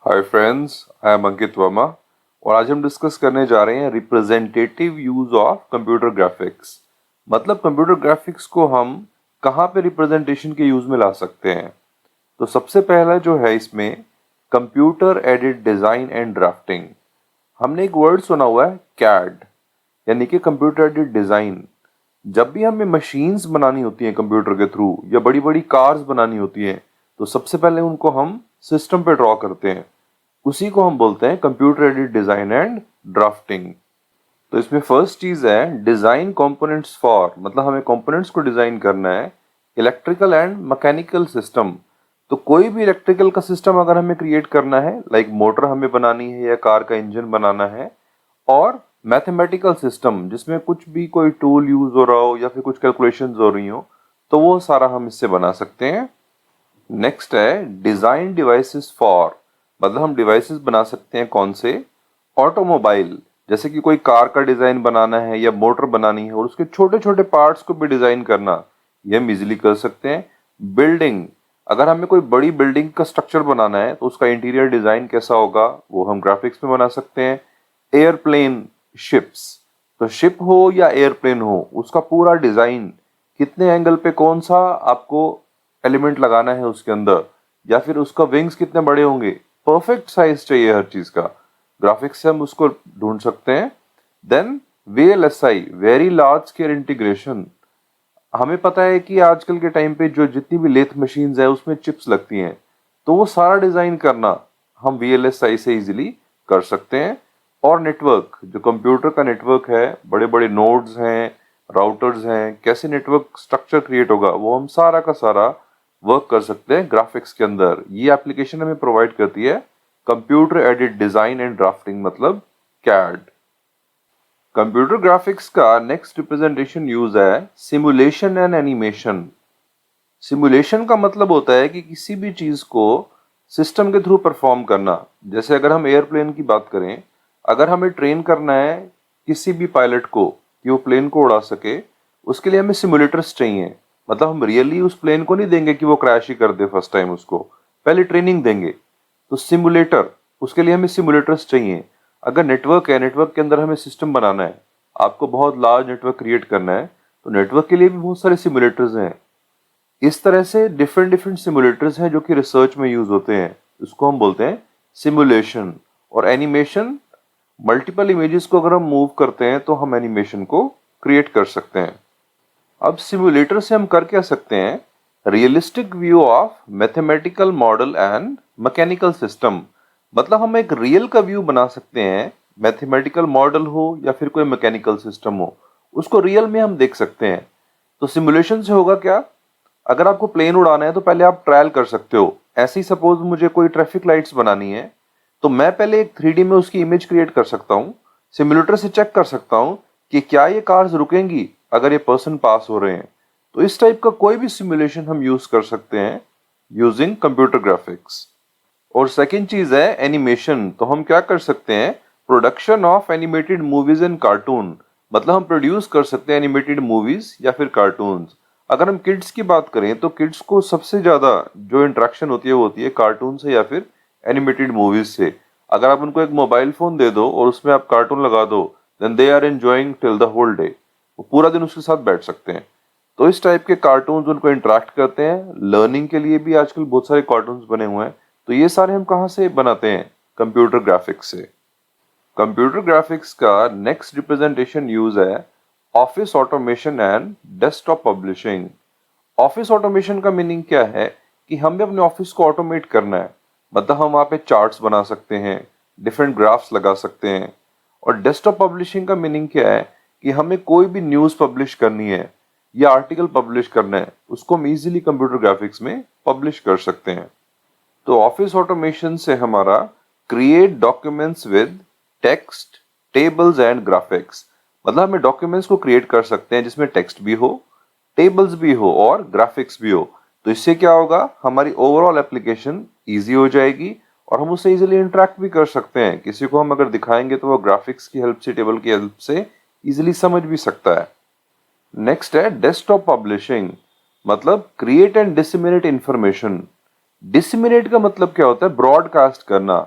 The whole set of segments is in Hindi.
हाय फ्रेंड्स, आई एम अंकित वर्मा और आज हम डिस्कस करने जा रहे हैं representative use of computer graphics. मतलब कंप्यूटर ग्राफिक्स को हम कहाँ पे रिप्रेजेंटेशन के यूज में ला सकते हैं। तो सबसे पहला जो है इसमें computer aided design and drafting. हमने एक वर्ड सुना हुआ है कैड, यानी कि कंप्यूटर एडेड डिजाइन। जब भी हमें मशीन्स बनानी होती हैं कंप्यूटर के थ्रू या बड़ी बड़ी कार्स बनानी होती हैं, तो सबसे पहले उनको हम सिस्टम पे ड्रॉ करते हैं। उसी को हम बोलते हैं computer aided design and drafting. तो इसमें फर्स्ट चीज है डिजाइन कंपोनेंट्स फॉर, मतलब हमें कंपोनेंट्स को डिजाइन करना है इलेक्ट्रिकल एंड मैकेनिकल सिस्टम। तो कोई भी इलेक्ट्रिकल का सिस्टम अगर हमें क्रिएट करना है, लाइक मोटर हमें बनानी है या कार का इंजन बनाना है, और मैथमेटिकल सिस्टम जिसमें कुछ भी कोई टूल यूज हो रहा हो या फिर कुछ कैलकुलेशंस हो रही हो, तो वो सारा हम इससे बना सकते हैं। नेक्स्ट है डिजाइन डिवाइसेस फॉर, मतलब हम डिवाइसेस बना सकते हैं कौन से, ऑटोमोबाइल, जैसे कि कोई कार का डिजाइन बनाना है या मोटर बनानी है और उसके छोटे छोटे पार्ट्स को भी डिजाइन करना, ये हम इजीली कर सकते हैं। बिल्डिंग, अगर हमें कोई बड़ी बिल्डिंग का स्ट्रक्चर बनाना है तो उसका इंटीरियर डिजाइन कैसा होगा वो हम ग्राफिक्स में बना सकते हैं। एयरप्लेन, शिप्स, तो शिप हो या एयरप्लेन हो उसका पूरा डिजाइन, कितने एंगल पे कौन सा आपको एलिमेंट लगाना है उसके अंदर, या फिर उसका विंग्स कितने बड़े होंगे, परफेक्ट साइज चाहिए हर चीज का, ग्राफिक्स से हम उसको ढूंढ सकते हैं। Then VLSI, very large scale integration. हमें पता है कि आजकल के टाइम पे जो जितनी भी लेथ मशीन्स है उसमें चिप्स लगती हैं, तो वो सारा डिजाइन करना हम VLSI से इजीली कर सकते हैं। और नेटवर्क, जो कंप्यूटर का नेटवर्क है, बड़े बड़े नोड्स हैं, राउटर्स हैं, कैसे नेटवर्क स्ट्रक्चर क्रिएट होगा, वो हम सारा का सारा वर्क कर सकते हैं ग्राफिक्स के अंदर। ये एप्लीकेशन हमें प्रोवाइड करती है computer aided design and drafting, मतलब कैड। कंप्यूटर ग्राफिक्स का नेक्स्ट रिप्रेजेंटेशन यूज है सिमुलेशन एंड एनिमेशन। सिमुलेशन का मतलब होता है कि किसी भी चीज को सिस्टम के थ्रू परफॉर्म करना। जैसे अगर हम एयरप्लेन की बात करें, अगर हमें ट्रेन करना है किसी भी पायलट को कि वो प्लेन को उड़ा सके, उसके लिए हमें सिमुलेटर्स चाहिए। मतलब हम रियली उस प्लेन को नहीं देंगे कि वो क्रैश ही कर दे फर्स्ट टाइम, उसको पहले ट्रेनिंग देंगे। तो सिमुलेटर, उसके लिए हमें सिमुलेटर्स चाहिए। अगर नेटवर्क है, नेटवर्क के अंदर हमें सिस्टम बनाना है, आपको बहुत लार्ज नेटवर्क क्रिएट करना है, तो नेटवर्क के लिए भी बहुत सारे सिमुलेटर्स हैं। इस तरह से डिफरेंट डिफरेंट सिमुलेटर्स हैं जो कि रिसर्च में यूज होते हैं, उसको हम बोलते हैं सिमुलेशन। और एनिमेशन, मल्टीपल इमेजेस को अगर हम मूव करते हैं तो हम एनिमेशन को क्रिएट कर सकते हैं। अब सिमुलेटर से हम कर क्या सकते हैं, realistic view of mathematical model and mechanical system. मतलब हम एक रियल का व्यू बना सकते हैं, मैथमेटिकल मॉडल हो या फिर कोई मैकेनिकल सिस्टम हो, उसको रियल में हम देख सकते हैं। तो सिमुलेशन से होगा क्या, अगर आपको प्लेन उड़ाना है तो पहले आप ट्रायल कर सकते हो। ऐसे ही सपोज मुझे कोई ट्रैफिक लाइट्स बनानी है, तो मैं पहले एक 3D में उसकी इमेज क्रिएट कर सकता हूँ, सिमुलेटर से चेक कर सकता हूँ कि क्या ये कार्स रुकेंगी अगर ये पर्सन पास हो रहे हैं। तो इस टाइप का कोई भी सिमुलेशन हम यूज कर सकते हैं यूजिंग कंप्यूटर ग्राफिक्स। और सेकंड चीज है एनिमेशन। तो हम क्या कर सकते हैं, production of animated movies and cartoon. मतलब हम प्रोड्यूस कर सकते हैं एनिमेटेड मूवीज या फिर कार्टून्स। अगर हम किड्स की बात करें तो किड्स को सबसे ज्यादा जो इंटरेक्शन होती है वो होती है कार्टून से या फिर एनिमेटेड मूवीज से। अगर आप उनको एक मोबाइल फोन दे दो और उसमें आप कार्टून लगा दो, then they are enjoying till the whole day, वो पूरा दिन उसके साथ बैठ सकते हैं। तो इस टाइप के कार्टून्स उनको इंटरेक्ट करते हैं। लर्निंग के लिए भी आजकल बहुत सारे कार्टून्स बने हुए हैं। तो ये सारे हम कहाँ से बनाते हैं, कंप्यूटर ग्राफिक्स से। कंप्यूटर ग्राफिक्स का नेक्स्ट रिप्रेजेंटेशन यूज है office automation and desktop publishing. Office automation का मीनिंग क्या है कि हमें अपने ऑफिस को ऑटोमेट करना है। मतलब हम वहाँ पे चार्ट्स बना सकते हैं, डिफरेंट ग्राफ्स लगा सकते हैं। और डेस्कटॉप पब्लिशिंग का मीनिंग क्या है कि हमें कोई भी न्यूज़ पब्लिश करनी है या आर्टिकल पब्लिश करना है, उसको हम इजीली कंप्यूटर ग्राफिक्स में पब्लिश कर सकते हैं। तो ऑफिस ऑटोमेशन से हमारा create documents with text, tables and graphics. मतलब हमें डॉक्यूमेंट्स को क्रिएट कर सकते हैं जिसमें टेक्स्ट भी हो, टेबल्स भी हो और ग्राफिक्स भी हो। तो इससे क्या होगा, हमारी ओवरऑल एप्लीकेशन इजी हो जाएगी और हम उससे इजीली इंटरेक्ट भी कर सकते हैं। किसी को हम अगर दिखाएंगे तो वो ग्राफिक्स की हेल्प से, टेबल की हेल्प से इजीली समझ भी सकता है। नेक्स्ट है डेस्कटॉप पब्लिशिंग, मतलब create and disseminate information. Disseminate का मतलब क्या होता है? ब्रॉडकास्ट करना।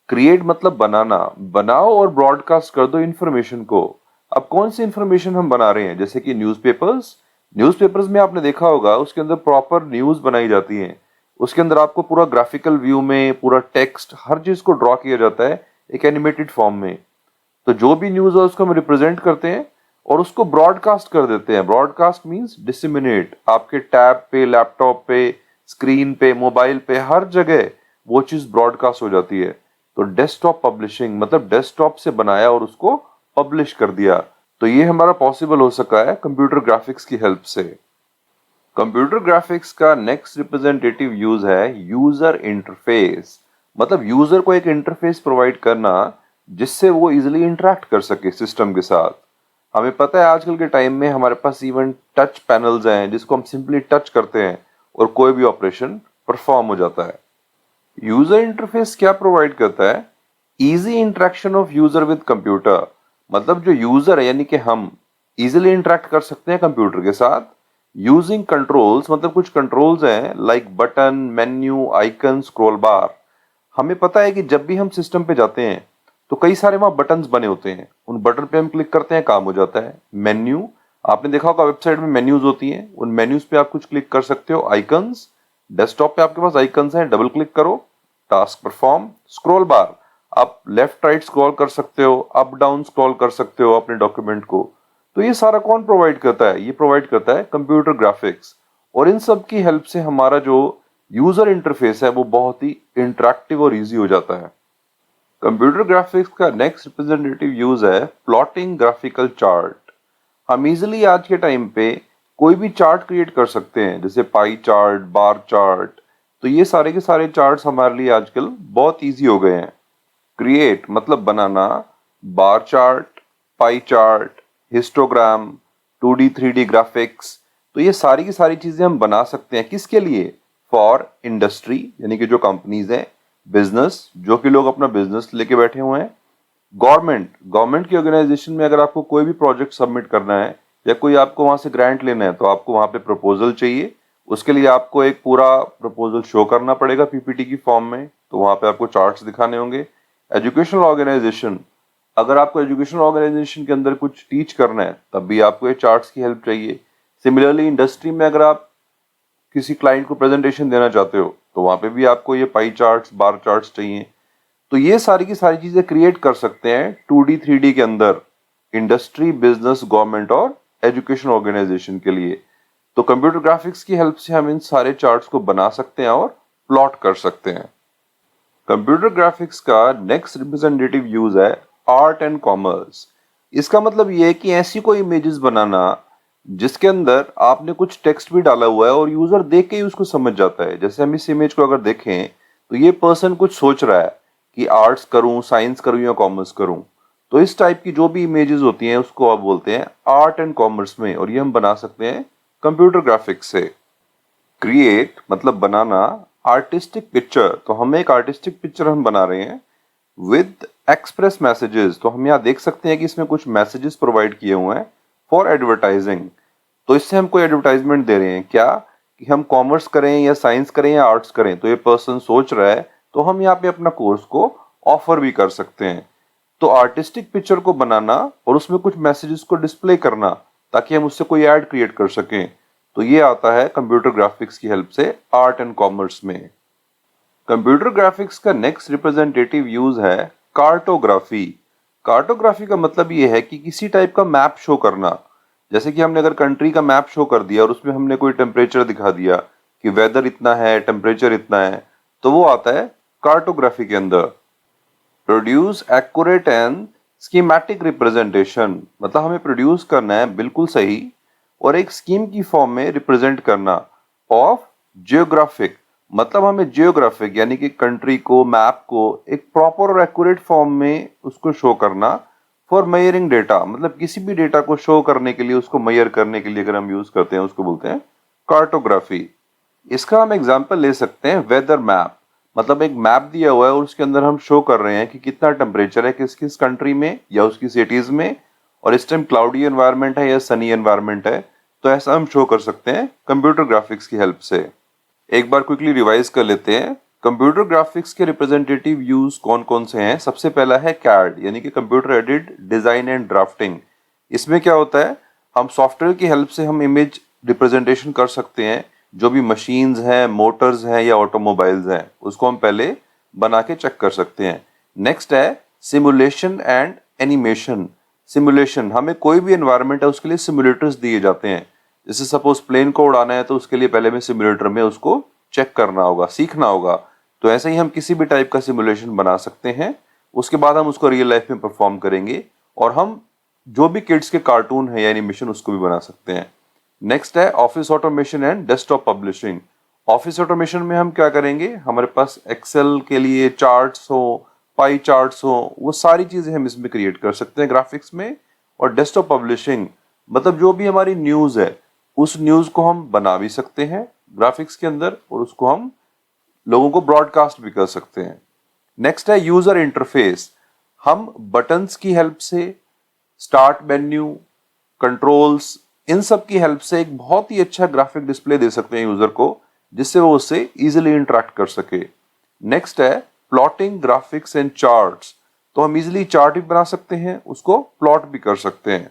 क्रिएट मतलब बनाना, बनाओ और ब्रॉडकास्ट कर दो इंफॉर्मेशन को। अब कौन सी इंफॉर्मेशन हम बना रहे हैं? जैसे कि न्यूज़पेपर्स। न्यूज़पेपर्स में आपने देखा होगा उसके अंदर प्रॉपर न्यूज़ बनाई जाती है। उसके अंदर आपको पूरा ग्राफिकल व्यू में पूरा टेक्स्ट हर चीज को ड्रॉ किया जाता है एक एनिमेटेड फॉर्म में। तो जो भी न्यूज है उसको हम रिप्रेजेंट करते हैं और उसको ब्रॉडकास्ट कर देते हैं। Broadcast means disseminate. आपके टैब पे, लैपटॉप पे, स्क्रीन पे, मोबाइल पे, हर जगह वो चीज ब्रॉडकास्ट हो जाती है। तो डेस्कटॉप पब्लिशिंग मतलब डेस्कटॉप से बनाया और उसको पब्लिश कर दिया। तो ये हमारा पॉसिबल हो सका है कंप्यूटर ग्राफिक्स की हेल्प से। कंप्यूटर ग्राफिक्स का नेक्स्ट रिप्रेजेंटेटिव यूज है यूजर इंटरफेस। मतलब यूजर को एक इंटरफेस प्रोवाइड करना जिससे वो इजिली इंटरेक्ट कर सके सिस्टम के साथ। हमें पता है आजकल के टाइम में हमारे पास इवन टच पैनल्स हैं जिसको हम सिंपली टच करते हैं और कोई भी ऑपरेशन परफॉर्म हो जाता है। यूजर इंटरफेस क्या प्रोवाइड करता है? Easy interaction of user with computer. मतलब जो यूजर है यानी कि हम इजिली इंटरेक्ट कर सकते हैं कंप्यूटर के साथ यूजिंग कंट्रोल्स। मतलब कुछ कंट्रोल्स हैं like button, menu, icon, scroll बार। हमें पता है कि जब भी हम सिस्टम पे जाते हैं तो कई सारे वहां बटन्स बने होते हैं, उन बटन पे हम क्लिक करते हैं, काम हो जाता है। मेन्यू, आपने देखा होगा वेबसाइट में मेन्यूज होती हैं, उन मेन्यूज पे आप कुछ क्लिक कर सकते हो। आइकन्स, डेस्कटॉप पे आपके पास आइकन्स हैं, डबल क्लिक करो, टास्क परफॉर्म। स्क्रॉल बार, आप लेफ्ट राइट स्क्रॉल कर सकते हो, अप डाउन स्क्रॉल कर सकते हो अपने डॉक्यूमेंट को। तो ये सारा कौन प्रोवाइड करता है? ये प्रोवाइड करता है कंप्यूटर ग्राफिक्स। और इन सब की हेल्प से हमारा जो यूजर इंटरफेस है वो बहुत ही इंटरेक्टिव और इजी हो जाता है। कंप्यूटर ग्राफिक्स का नेक्स्ट रिप्रेजेंटेटिव यूज है प्लॉटिंग ग्राफिकल चार्ट। हम इजिली आज के टाइम पे कोई भी चार्ट क्रिएट कर सकते हैं, जैसे पाई चार्ट, बार चार्ट। तो ये सारे के सारे चार्ट्स हमारे लिए आजकल बहुत इजी हो गए हैं। क्रिएट मतलब बनाना, bar chart, pie chart, histogram, 2D 3D graphics. तो ये सारी की सारी चीजें हम बना सकते हैं। किसके लिए? फॉर इंडस्ट्री यानी कि जो कंपनीज हैं, बिजनेस जो कि लोग अपना बिजनेस लेके बैठे हुए हैं, गवर्नमेंट की ऑर्गेनाइजेशन में अगर आपको कोई भी प्रोजेक्ट सबमिट करना है या कोई आपको वहां से ग्रांट लेना है तो आपको वहां पे प्रपोजल चाहिए। उसके लिए आपको एक पूरा प्रपोजल शो करना पड़ेगा पीपीटी की फॉर्म में, तो वहां पे आपको चार्ट्स दिखाने होंगे। एजुकेशनल ऑर्गेनाइजेशन, अगर आपको एजुकेशनल ऑर्गेनाइजेशन के अंदर कुछ टीच करना है तब भी आपको ये चार्ट्स की हेल्प चाहिए। सिमिलरली इंडस्ट्री में अगर आप किसी क्लाइंट को प्रेजेंटेशन देना चाहते हो तो वहां पे भी आपको ये पाई चार्ट्स, बार चार्ट्स चाहिए। तो ये सारी की सारी चीजें क्रिएट कर सकते हैं 2D 3D के अंदर इंडस्ट्री, बिजनेस, गवर्नमेंट और एजुकेशन ऑर्गेनाइजेशन के लिए। तो कंप्यूटर ग्राफिक्स की हेल्प से हम इन सारे चार्ट्स को बना सकते हैं और प्लॉट कर सकते हैं। कंप्यूटर ग्राफिक्स का नेक्स्ट रिप्रेजेंटेटिव यूज है आर्ट एंड कॉमर्स। इसका मतलब ये है कि ऐसी कोई इमेजेस बनाना जिसके अंदर आपने कुछ टेक्स्ट भी डाला हुआ है और यूजर देख के ही उसको समझ जाता है। जैसे हम इस इमेज को अगर देखें तो ये पर्सन कुछ सोच रहा है कि आर्ट्स करूं, साइंस करूं या कॉमर्स करूं। तो इस टाइप की जो भी इमेजेस होती हैं उसको आप बोलते हैं आर्ट एंड कॉमर्स में, और ये हम बना सकते हैं कंप्यूटर ग्राफिक्स से। क्रिएट मतलब बनाना, आर्टिस्टिक पिक्चर, तो हम एक आर्टिस्टिक पिक्चर हम बना रहे हैं विद एक्सप्रेस मैसेजेस। तो हम यहाँ देख सकते हैं कि इसमें कुछ मैसेजेस प्रोवाइड किए हुए हैं फॉर एडवर्टाइजिंग। तो इससे हम कोई एडवर्टाइजमेंट दे रहे हैं क्या कि हम कॉमर्स करें या साइंस करें या आर्ट्स करें। तो ये पर्सन सोच रहा है तो हम यहाँ पे अपना कोर्स को ऑफर भी कर सकते हैं। तो आर्टिस्टिक पिक्चर को बनाना और उसमें कुछ मैसेजेस को डिस्प्ले करना ताकि हम उससे कोई ऐड क्रिएट कर सकें, तो ये आता है कंप्यूटर ग्राफिक्स की हेल्प से आर्ट एंड कॉमर्स में। कंप्यूटर ग्राफिक्स का नेक्स्ट रिप्रेजेंटेटिव यूज है कार्टोग्राफी। कार्टोग्राफी का मतलब ये है कि किसी टाइप का मैप शो करना। जैसे कि हमने अगर कंट्री का मैप शो कर दिया और उसमें हमने कोई टेम्परेचर दिखा दिया कि वेदर इतना है, टेम्परेचर इतना है, तो वो आता है कार्टोग्राफी के अंदर। Produce accurate and schematic representation, मतलब हमें प्रोड्यूस करना है बिल्कुल सही और एक स्कीम की फॉर्म में रिप्रेजेंट करना ऑफ जियोग्राफिक। मतलब हमें जियोग्राफिक यानी कि कंट्री को, मैप को एक प्रॉपर और एक्यूरेट फॉर्म में उसको शो करना फॉर मेजरिंग डेटा। मतलब किसी भी डेटा को शो करने के लिए, उसको मेजर करने के लिए अगर हम यूज करते हैं उसको बोलते हैं कार्टोग्राफी। इसका हम एग्जांपल ले सकते हैं वेदर मैप। मतलब एक मैप दिया हुआ है और उसके अंदर हम शो कर रहे हैं कि कितना टेम्परेचर है किस किस कंट्री में या उसकी सिटीज में, और इस टाइम क्लाउडी एनवायरनमेंट है या सनी एनवायरनमेंट है। तो ऐसा हम शो कर सकते हैं कंप्यूटर ग्राफिक्स की हेल्प से। एक बार क्विकली रिवाइज कर लेते हैं। कंप्यूटर ग्राफिक्स के रिप्रेजेंटेटिव यूज कौन कौन से हैं? सबसे पहला है CAD यानी कि computer aided design and drafting. इसमें क्या होता है, हम सॉफ्टवेयर की हेल्प से हम इमेज रिप्रेजेंटेशन कर सकते हैं। जो भी मशीन्स हैं, मोटर्स हैं या ऑटोमोबाइल्स हैं, उसको हम पहले बना के चेक कर सकते हैं। नेक्स्ट है सिमुलेशन एंड एनिमेशन। सिमुलेशन, हमें कोई भी एनवायरनमेंट है उसके लिए सिमुलेटर्स दिए जाते हैं। जैसे सपोज प्लेन को उड़ाना है तो उसके लिए पहले में सिमुलेटर में उसको चेक करना होगा, सीखना होगा। तो ऐसे ही हम किसी भी टाइप का सिमुलेशन बना सकते हैं, उसके बाद हम उसको रियल लाइफ में परफॉर्म करेंगे और हम जो भी किड्स के कार्टून है या एनिमेशन उसको भी बना सकते हैं। नेक्स्ट है office automation and desktop publishing. Office automation में हम क्या करेंगे, हमारे पास एक्सेल के लिए चार्ट्स हो, पाई चार्ट्स हो, वो सारी चीजें हम इसमें क्रिएट कर सकते हैं ग्राफिक्स में। और डेस्कटॉप पब्लिशिंग मतलब जो भी हमारी न्यूज है उस न्यूज को हम बना भी सकते हैं ग्राफिक्स के अंदर और उसको हम लोगों को ब्रॉडकास्ट भी कर सकते हैं। नेक्स्ट है यूजर इंटरफेस। हम बटन्स की हेल्प से, स्टार्ट मेन्यू, कंट्रोल्स, इन सब की हेल्प से एक बहुत ही अच्छा ग्राफिक डिस्प्ले दे सकते हैं यूजर को, जिससे वो उससे इजीली इंटरेक्ट कर सके। नेक्स्ट है प्लॉटिंग ग्राफिक्स एंड चार्ट्स। तो हम इजीली चार्ट भी बना सकते हैं, उसको प्लॉट भी कर सकते हैं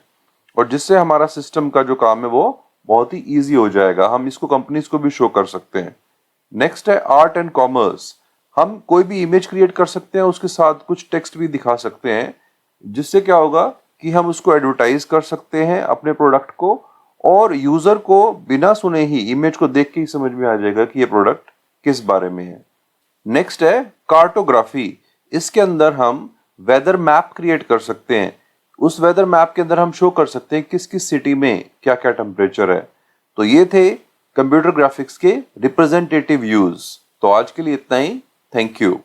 और जिससे हमारा सिस्टम का जो काम है वो बहुत ही इजी हो जाएगा। हम इसको कंपनीज को भी शो कर सकते हैं। नेक्स्ट है आर्ट एंड कॉमर्स। हम कोई भी इमेज क्रिएट कर सकते हैं, उसके साथ कुछ टेक्स्ट भी दिखा सकते हैं, जिससे क्या होगा कि हम उसको एडवर्टाइज कर सकते हैं अपने प्रोडक्ट को और यूजर को बिना सुने ही, इमेज को देख के ही समझ में आ जाएगा कि ये प्रोडक्ट किस बारे में है। नेक्स्ट है कार्टोग्राफी। इसके अंदर हम वेदर मैप क्रिएट कर सकते हैं। उस वेदर मैप के अंदर हम शो कर सकते हैं किस किस सिटी में क्या क्या टेम्परेचर है। तो ये थे कंप्यूटर ग्राफिक्स के रिप्रेजेंटेटिव यूज। तो आज के लिए इतना ही। Thank you.